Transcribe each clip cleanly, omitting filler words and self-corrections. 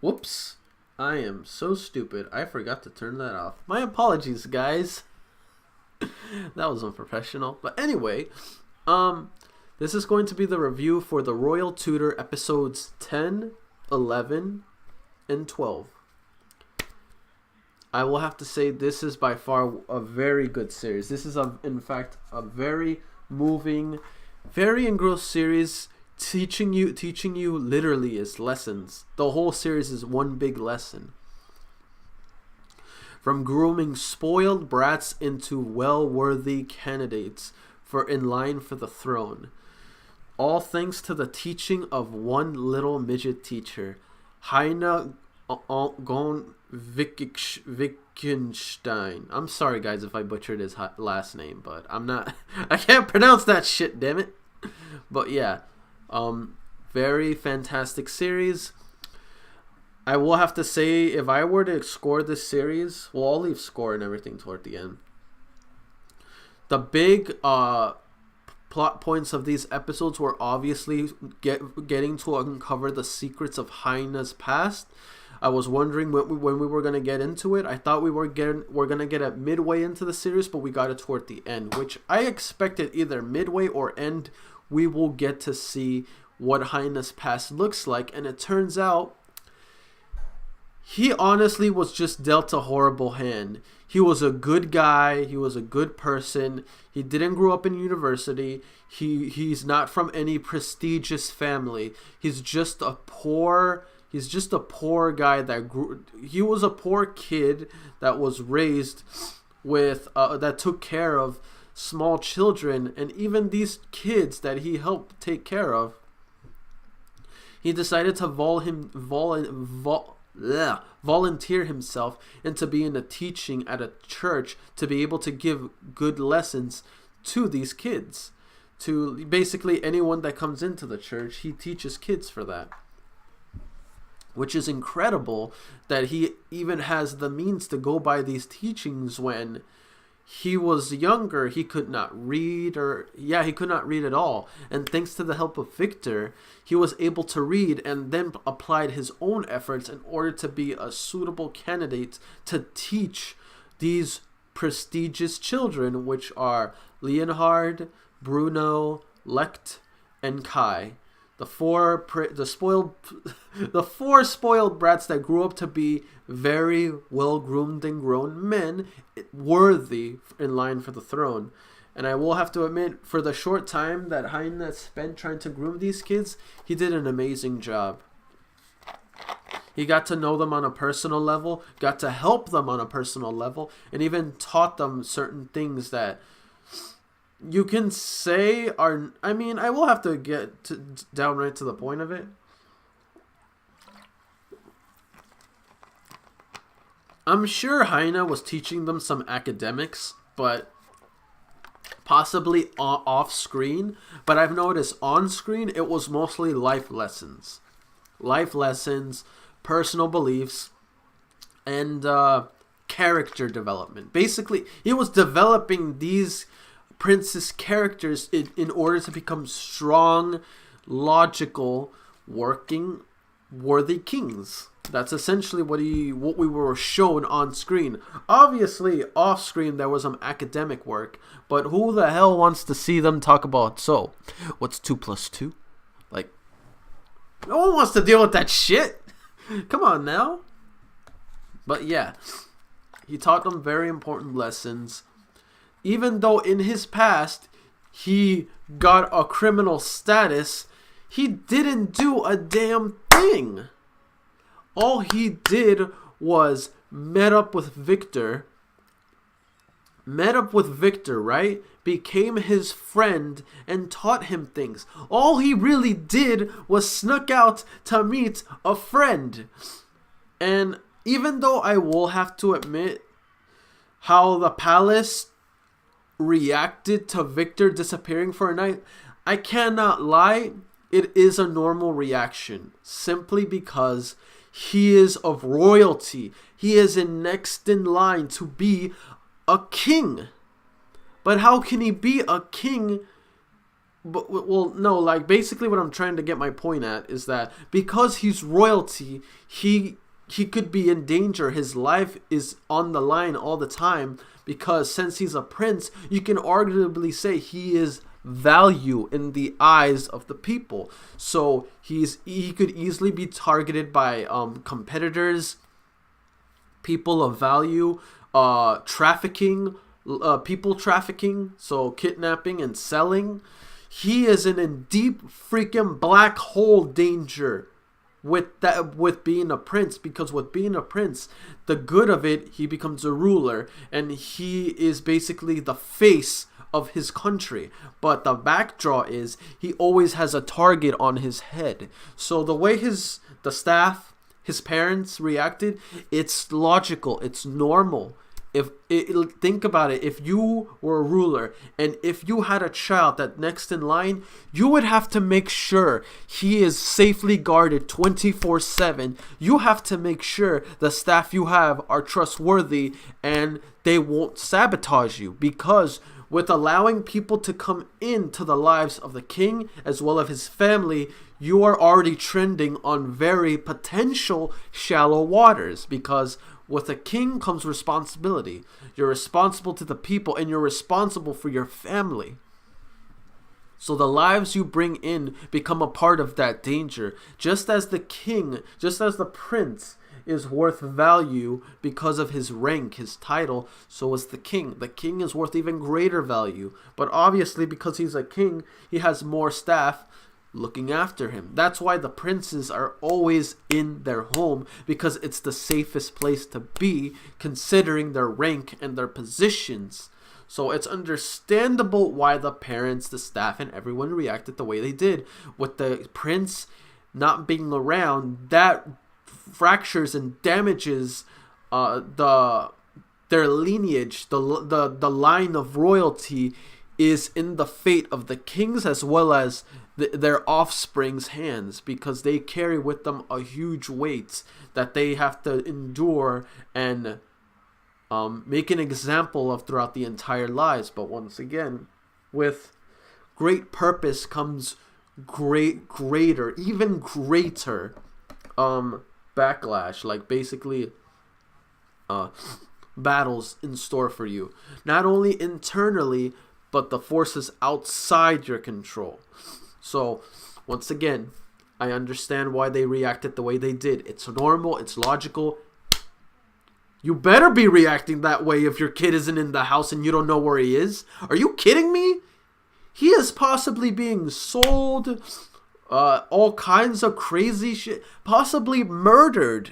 Whoops. I am so stupid. I forgot to turn that off. My apologies, guys. That was unprofessional. But anyway, this is going to be the review for the Royal Tutor episodes 10, 11, and 12. I will have to say this is by far a very good series. This is, in fact, a very moving, very engrossed series, teaching you literally is lessons. The whole series is one big lesson. From grooming spoiled brats into well-worthy candidates in line for the throne. All thanks to the teaching of one little midget teacher, Heine Gon Wittgenstein. I'm sorry, guys, if I butchered his last name, but I can't pronounce that shit, damn it. But yeah, very fantastic series. I will have to say, if I were to score this series, well, I'll leave score and everything toward the end. The big plot points of these episodes were obviously getting to uncover the secrets of Heine's past. I was wondering when we were going to get into it. I thought we're going to get it midway into the series, but we got it toward the end, which I expected either midway or end. We will get to see what Heine's past looks like, and it turns out he honestly was just dealt a horrible hand. He was a good guy. He was a good person. He didn't grow up in university. He's not from any prestigious family. He's just a poor guy that grew. He was a poor kid that was raised with that took care of small children, and even these kids that he helped take care of. He decided to volunteer himself into being a teaching at a church to be able to give good lessons to these kids. To basically anyone that comes into the church, he teaches kids for that. Which is incredible that he even has the means to go by these teachings. When he was younger, he could not read, he could not read at all. And thanks to the help of Victor, he was able to read and then applied his own efforts in order to be a suitable candidate to teach these prestigious children, which are Leonhard, Bruno, Lecht, and Kai. The four spoiled brats that grew up to be very well-groomed and grown men, worthy in line for the throne. And I will have to admit, for the short time that Heine spent trying to groom these kids, he did an amazing job. He got to know them on a personal level, got to help them on a personal level, and even taught them certain things that you can say are, I will have to get down right to the point of it. I'm sure Heine was teaching them some academics, but possibly off screen. But I've noticed on screen, it was mostly life lessons. Life lessons, personal beliefs, and character development. Basically, he was developing these Prince's characters in order to become strong, logical, working, worthy kings. That's essentially what we were shown on screen. Obviously, off screen there was some academic work, but who the hell wants to see them talk about, so what's 2 plus 2? Like, no one wants to deal with that shit. Come on now. But yeah, he taught them very important lessons. Even though in his past he got a criminal status, he didn't do a damn thing. All he did was met up with Victor, right? Became his friend and taught him things. All he really did was snuck out to meet a friend. And even though I will have to admit how the palace reacted to Victor disappearing for a night, I cannot lie, it is a normal reaction, simply because he is of royalty. He is next in line to be a king. But how can he be a king but well, no, like basically what I'm trying to get my point at is that because he's royalty, he could be in danger. His life is on the line all the time because since he's a prince, you can arguably say he is value in the eyes of the people. So he could easily be targeted by competitors, people of value, trafficking, people trafficking, so kidnapping and selling. He is in deep freaking black hole danger with being a prince, because with being a prince, the good of it, he becomes a ruler and he is basically the face of his country. But the backdraw is he always has a target on his head. So the way the staff, his parents reacted, it's logical, it's normal. Think about it, if you were a ruler and if you had a child that next in line, you would have to make sure he is safely guarded 24/7. You have to make sure the staff you have are trustworthy and they won't sabotage you, because with allowing people to come into the lives of the king as well as his family, you are already trending on very potential shallow waters, because with a king comes responsibility. You're responsible to the people and you're responsible for your family. So the lives you bring in become a part of that danger. Just as the king, just as the prince is worth value because of his rank, his title, so is the king. The king is worth even greater value. But obviously because he's a king, he has more staff looking after him. That's why the princes are always in their home, because it's the safest place to be considering their rank and their positions. So it's understandable why the parents, the staff, and everyone reacted the way they did. With the prince not being around, that fractures and damages their lineage. The line of royalty is in the fate of the kings as well as their offspring's hands, because they carry with them a huge weight that they have to endure and make an example of throughout the entire lives. But once again, with great purpose comes greater, even greater backlash, like basically battles in store for you, not only internally but the forces outside your control. So once again, I understand why they reacted the way they did. It's normal, it's logical. You better be reacting that way if your kid isn't in the house and you don't know where he is. Are you kidding me? He is possibly being sold, all kinds of crazy shit, possibly murdered.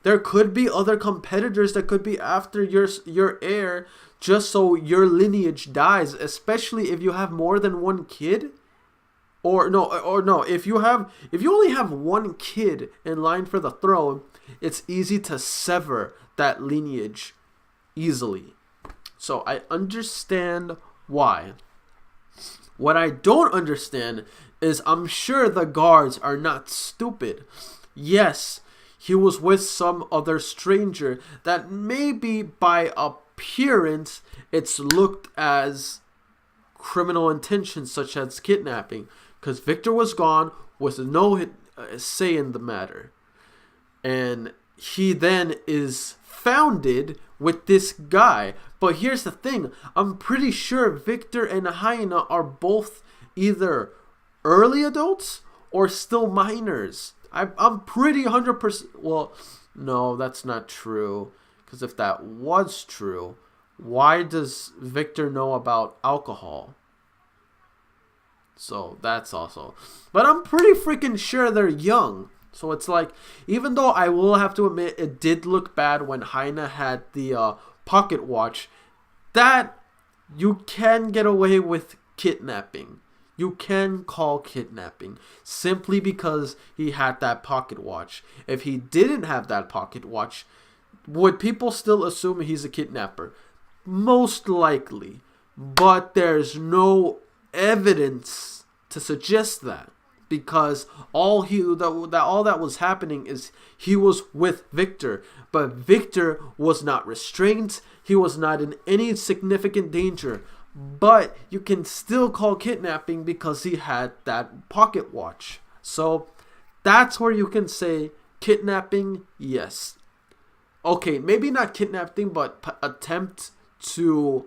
There could be other competitors that could be after your heir just so your lineage dies, especially if you have more than one kid. Or no, if you only have one kid in line for the throne, it's easy to sever that lineage easily. So I understand why. What I don't understand is I'm sure the guards are not stupid. Yes, he was with some other stranger that maybe by appearance it's looked as criminal intentions such as kidnapping, because Victor was gone with no say in the matter, and he then is founded with this guy. But here's the thing, I'm pretty sure Victor and Hyena are both either early adults or still minors. I'm pretty 100%. Well, no, that's not true. Because if that was true, why does Victor know about alcohol? So that's also. But I'm pretty freaking sure they're young. So it's like, even though I will have to admit it did look bad when Hyena had the pocket watch, that you can get away with kidnapping. You can call kidnapping simply because he had that pocket watch. If he didn't have that pocket watch, would people still assume he's a kidnapper? Most likely. But there's no evidence to suggest that, because all that was happening is he was with Victor, but Victor was not restrained. He was not in any significant danger. but you can still call kidnapping because he had that pocket watch. So that's where you can say kidnapping, yes. Okay, maybe not kidnapping, but attempt to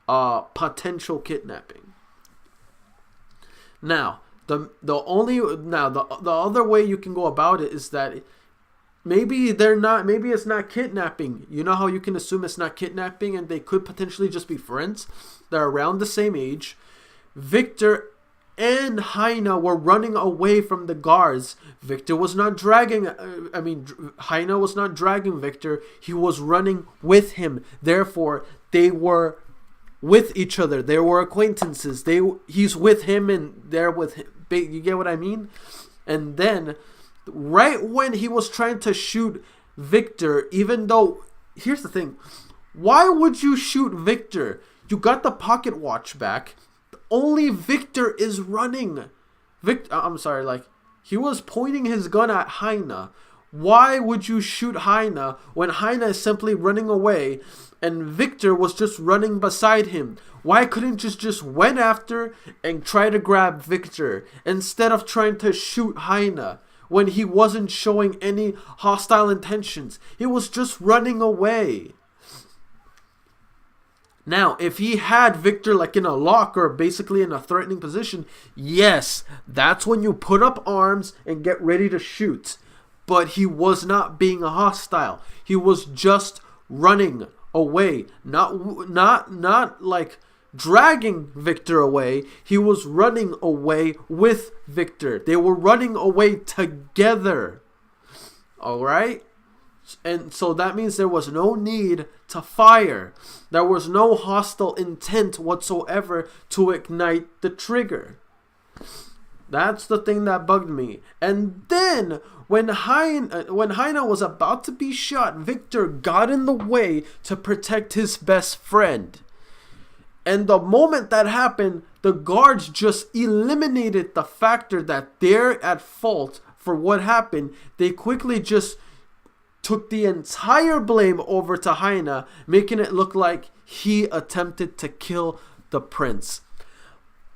potential kidnapping. Now, the other way you can go about it is that maybe it's not kidnapping. You know how you can assume it's not kidnapping and they could potentially just be friends? They're around the same age. Victor and Heine were running away from the guards. Victor was not dragging, Heine was not dragging Victor. He was running with him. Therefore, they were with each other. They were acquaintances. He's with him and they're with him. You get what I mean? And then, right when he was trying to shoot Victor, even though, here's the thing. Why would you shoot Victor? You got the pocket watch back. Only Victor is running. He was pointing his gun at Heine. Why would you shoot Heine when Heine is simply running away and Victor was just running beside him? Why couldn't you just went after and try to grab Victor instead of trying to shoot Heine when he wasn't showing any hostile intentions? He was just running away. Now, if he had Victor like in a lock or basically in a threatening position, yes, that's when you put up arms and get ready to shoot. But he was not being hostile. He was just running away, not like dragging Victor away. He was running away with Victor. They were running away together. All right? And so that means there was no need to fire. There was no hostile intent whatsoever to ignite the trigger. That's the thing that bugged me. And then when Heine was about to be shot, Victor got in the way to protect his best friend. And the moment that happened, the guards just eliminated the factor that they're at fault for what happened. They quickly just took the entire blame over to Heine, making it look like he attempted to kill the prince.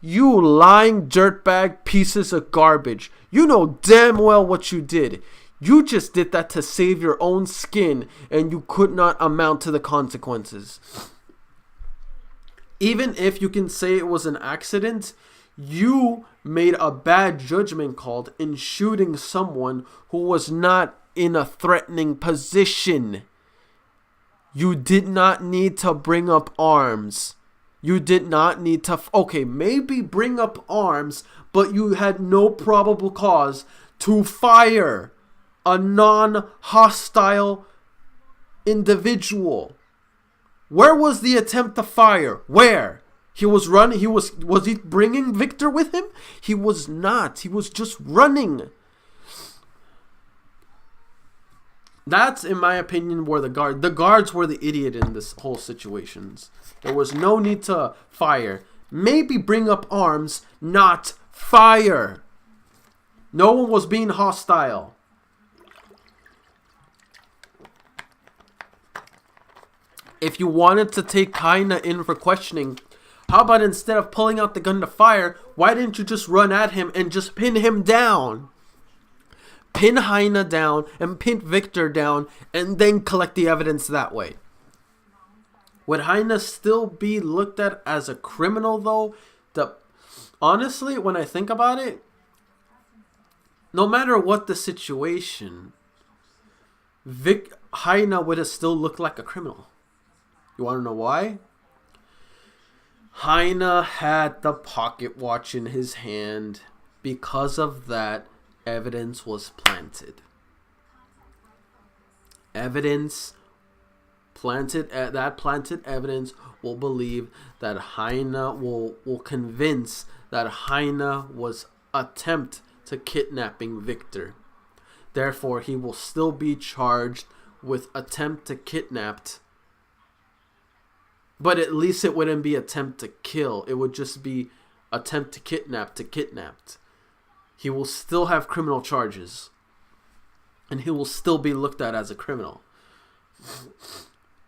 You lying dirtbag pieces of garbage. You know damn well what you did. You just did that to save your own skin, and you could not amount to the consequences. Even if you can say it was an accident, you made a bad judgment call in shooting someone who was not in a threatening position. You did not need to bring up arms. You did not need to... Okay, maybe bring up arms, but you had no probable cause to fire a non-hostile individual. Where was the attempt to fire? Where? He was running. Was he bringing Victor with him? He was not. He was just running. That's, in my opinion, where the guards were the idiot in this whole situations. There was no need to fire. Maybe bring up arms, not fire. No one was being hostile. If you wanted to take Heine in for questioning, how about instead of pulling out the gun to fire, why didn't you just run at him and just pin him down? Pin Heine down and pin Victor down and then collect the evidence that way. Would Heine still be looked at as a criminal though? Honestly, when I think about it, no matter what the situation, Heine would have still looked like a criminal. You want to know why? Heine had the pocket watch in his hand. Because of that, evidence was planted. Planted evidence will believe that Heine will convince that Heine was attempt to kidnapping Victor. Therefore, he will still be charged with attempt to kidnap. But at least it wouldn't be attempt to kill. It would just be attempt to kidnapped. He will still have criminal charges. And he will still be looked at as a criminal.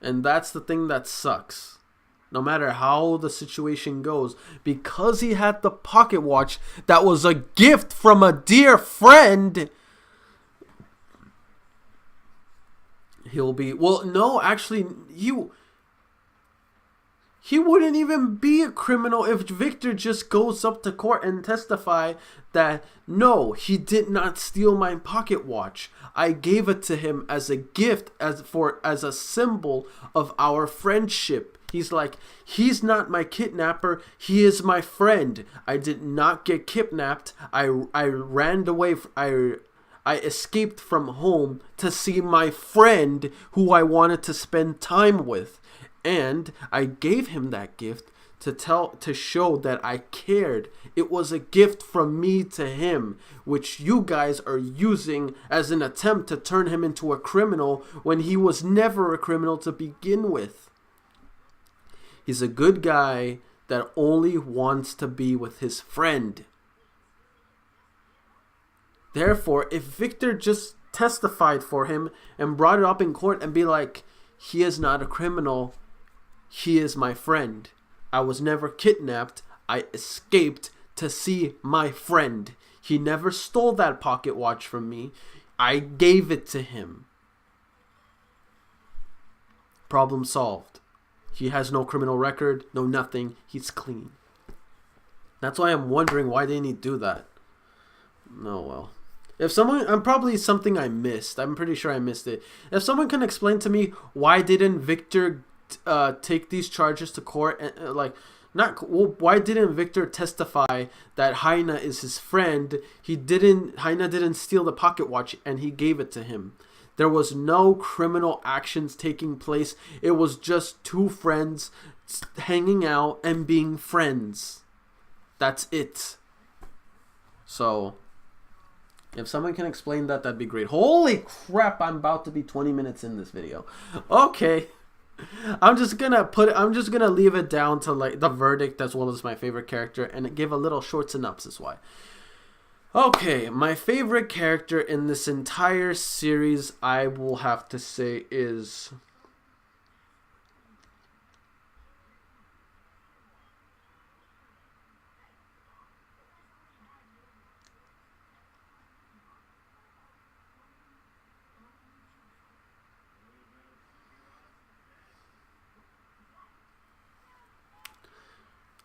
And that's the thing that sucks. no matter how the situation goes, because he had the pocket watch that was a gift from a dear friend, he'll be... Well, no, actually, he wouldn't even be a criminal if Victor just goes up to court and testify that, no, he did not steal my pocket watch. I gave it to him as a gift, as a symbol of our friendship. He's like, he's not my kidnapper. He is my friend. I did not get kidnapped. I ran away. I escaped from home to see my friend who I wanted to spend time with. And I gave him that gift to show that I cared. It was a gift from me to him, which you guys are using as an attempt to turn him into a criminal when he was never a criminal to begin with. He's a good guy that only wants to be with his friend. Therefore, if Victor just testified for him and brought it up in court and be like, he is not a criminal, he is my friend. I was never kidnapped. I escaped to see my friend. He never stole that pocket watch from me. I gave it to him. Problem solved. He has no criminal record, no nothing. He's clean. That's why I'm wondering, why didn't he do that? No, well. If someone... I'm probably something I missed. I'm pretty sure I missed it. If someone can explain to me, why didn't Victor take these charges to court, and why didn't Victor testify that Heine is his friend? Heine didn't steal the pocket watch and he gave it to him. There was no criminal actions taking place. It was just two friends hanging out and being friends. That's it. So if someone can explain that, that'd be great. Holy crap, I'm about to be 20 minutes in this video. Okay. I'm just gonna leave it down to like the verdict as well as my favorite character and give a little short synopsis why. Okay, my favorite character in this entire series, I will have to say, is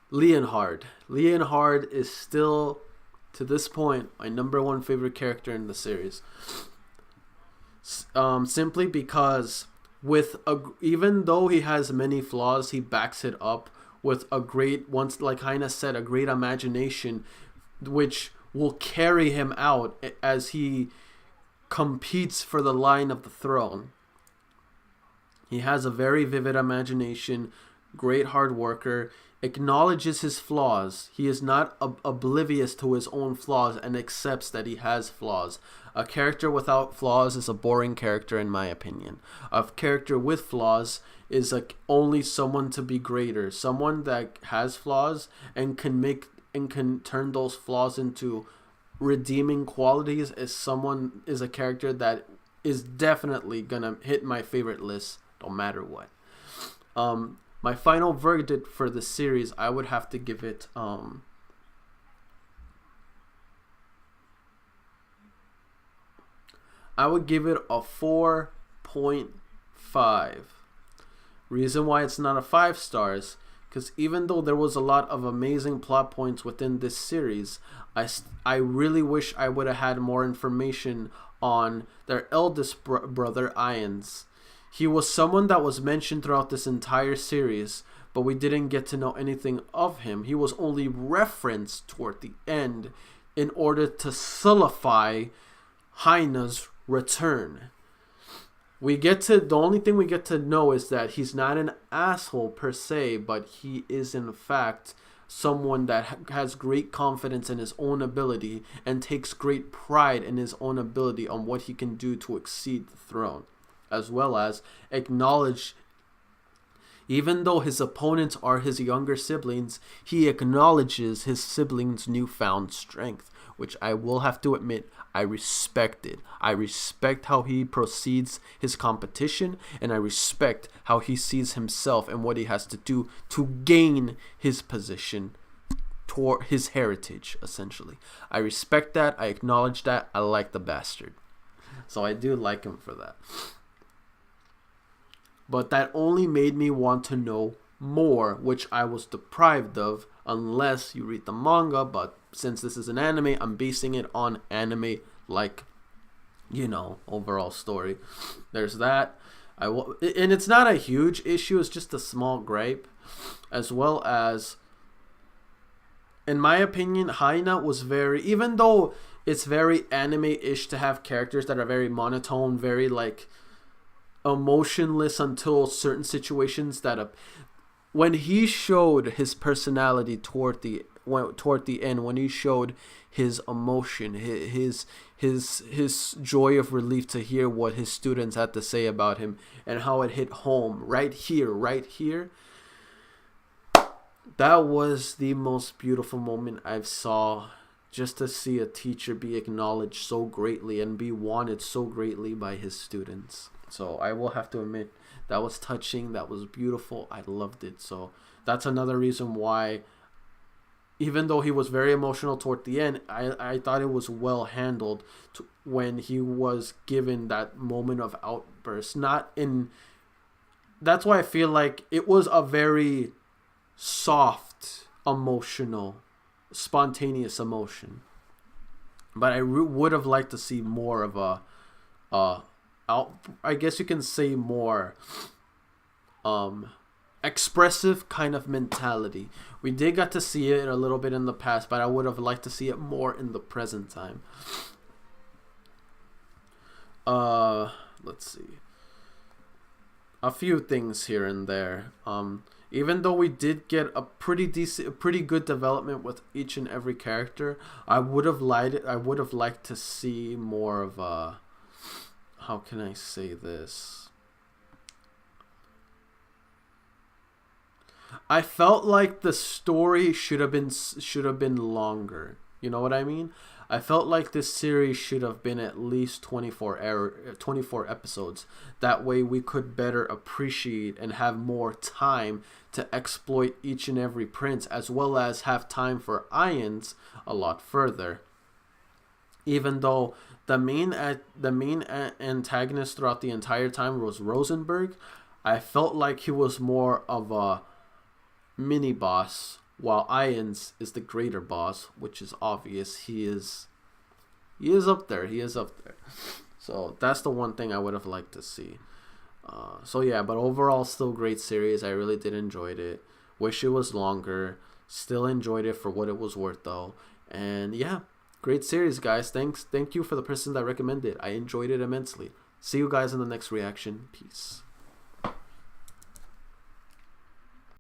Leonhard. Leonhard is still, to this point, my #1 favorite character in the series. Simply because even though he has many flaws, he backs it up with a great, once like Heine said, a great imagination, which will carry him out as he competes for the line of the throne. He has a very vivid imagination, great hard worker, acknowledges his flaws. He is not oblivious to his own flaws and accepts that he has flaws. A character without flaws is a boring character, in my opinion. A character with flaws is only someone to be greater. Someone that has flaws and can turn those flaws into redeeming qualities is a character that is definitely gonna hit my favorite list no matter what. My final verdict for the series, I would have to give it I would give it a 4.5. Reason why it's not a 5 stars, because even though there was a lot of amazing plot points within this series, I really wish I would have had more information on their eldest brother, Ians. He was someone that was mentioned throughout this entire series, but we didn't get to know anything of him. He was only referenced toward the end in order to solidify Heine's return. The only thing we get to know is that he's not an asshole per se, but he is in fact someone that has great confidence in his own ability and takes great pride in his own ability on what he can do to exceed the throne, as well as acknowledge, even though his opponents are his younger siblings, he acknowledges his siblings' newfound strength, which I will have to admit I respected. I respect how he proceeds his competition, and I respect how he sees himself and what he has to do to gain his position toward his heritage, essentially. I respect that. I acknowledge that. I like the bastard. So I do like him for that. But that only made me want to know more, which I was deprived of unless you read the manga. But since this is an anime, I'm basing it on anime, like, you know, overall story. There's that. And it's not a huge issue, it's just a small gripe. As well as, in my opinion, Haina was very, even though it's very anime-ish to have characters that are very monotone, very like emotionless until certain situations that when he showed his personality toward the end, when he showed his emotion, his joy of relief to hear what his students had to say about him and how it hit home right here, that was the most beautiful moment I've saw. Just to see a teacher be acknowledged so greatly and be wanted so greatly by his students. So I will have to admit, that was touching, that was beautiful, I loved it. So that's another reason why, even though he was very emotional toward the end, I thought it was well handled when he was given that moment of outburst. That's why I feel like it was a very soft, emotional, spontaneous emotion. But I would have liked to see more of I guess you can say more expressive kind of mentality. We did get to see it a little bit in the past, but I would have liked to see it more in the present time. Let's see. A few things here and there. Even though we did get a pretty good development with each and every character, I would have liked to see more of a, how can I say this? I felt like the story should have been longer. You know what I mean? I felt like this series should have been at least 24 episodes. That way we could better appreciate and have more time to exploit each and every prince, as well as have time for Ions a lot further. Even though the main antagonist throughout the entire time was Rosenberg, I felt like he was more of a mini boss, while Ions is the greater boss, which is obvious. He is up there. So that's the one thing I would have liked to see. So yeah, but overall, still great series. I really did enjoy it. Wish it was longer. Still enjoyed it for what it was worth, though. And yeah, great series, guys. Thank you for the person that recommended it. I enjoyed it immensely. See you guys in the next reaction. Peace.